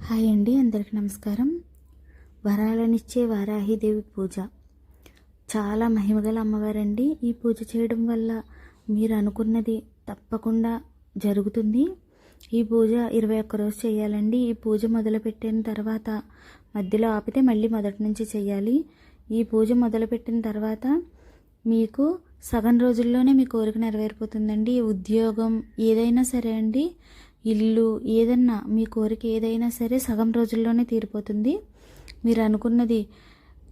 Hi అండి, అందరికీ నమస్కారం. వరాలనిచ్చే వారాహిదేవి పూజ చాలా మహిమగల అమ్మవారండి. ఈ పూజ చేయడం వల్ల మీరు అనుకున్నది తప్పకుండా జరుగుతుంది. ఈ పూజ 21 రోజు చేయాలండి. ఈ పూజ మొదలుపెట్టిన తర్వాత మధ్యలో ఆపితే మళ్ళీ మొదటి నుంచి చేయాలి. ఈ పూజ మొదలుపెట్టిన తర్వాత మీకు సగం రోజుల్లోనే మీ కోరిక నెరవేరిపోతుందండి. ఉద్యోగం ఏదైనా సరే అండి, ఇల్లు ఏదన్నా, మీ కోరిక ఏదైనా సరే సగం రోజుల్లోనే తీరిపోతుంది. మీరు అనుకున్నది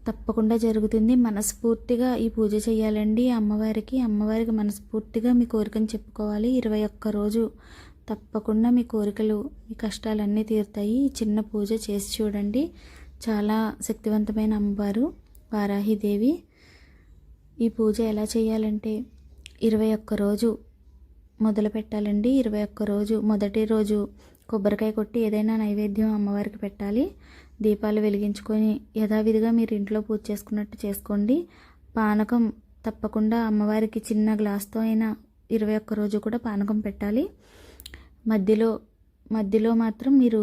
తప్పకుండా జరుగుతుంది. మనస్ఫూర్తిగా ఈ పూజ చేయాలండి. అమ్మవారికి మనస్ఫూర్తిగా మీ కోరికను చెప్పుకోవాలి. 21 రోజు తప్పకుండా మీ కోరికలు, మీ కష్టాలన్నీ తీరుతాయి. చిన్న పూజ చేసి చూడండి. చాలా శక్తివంతమైన అమ్మవారు వారాహిదేవి. ఈ పూజ ఎలా చేయాలంటే 21 రోజు మొదలు పెట్టాలండి. 21 రోజు మొదటి రోజు కొబ్బరికాయ కొట్టి ఏదైనా నైవేద్యం అమ్మవారికి పెట్టాలి. దీపాలు వెలిగించుకొని యథావిధిగా మీరు ఇంట్లో పూజ చేసుకున్నట్టు చేసుకోండి. పానకం తప్పకుండా అమ్మవారికి చిన్న గ్లాస్తో అయినా 21 రోజు కూడా పానకం పెట్టాలి. మధ్యలో మాత్రం మీరు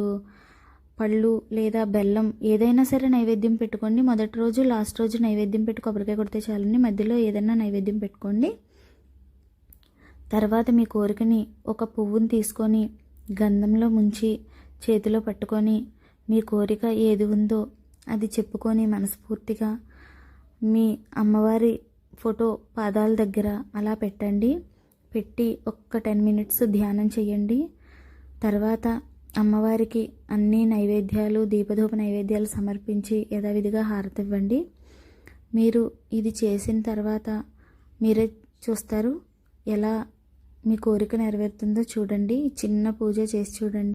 పళ్ళు లేదా బెల్లం ఏదైనా సరే నైవేద్యం పెట్టుకోండి. మొదటి రోజు లాస్ట్ రోజు నైవేద్యం పెట్టి కొబ్బరికాయ కొడితే చాలండి. మధ్యలో ఏదైనా నైవేద్యం పెట్టుకోండి. తర్వాత మీ కోరికని ఒక పువ్వుని తీసుకొని గంధంలో ముంచి చేతిలో పట్టుకొని మీ కోరిక ఏది ఉందో అది చెప్పుకొని మనస్ఫూర్తిగా మీ అమ్మవారి ఫోటో పాదాల దగ్గర అలా పెట్టండి. పెట్టి ఒక్క 10 మినిట్స్ ధ్యానం చేయండి. తర్వాత అమ్మవారికి అన్ని నైవేద్యాలు, దీపధూప నైవేద్యాలు సమర్పించి యథావిధిగా హారతి ఇవ్వండి. మీరు ఇది చేసిన తర్వాత మీరే చూస్తారు ఎలా మీ కోరిక నెరవేరుతుందో. చూడండి, చిన్న పూజ చేసి చూడండి.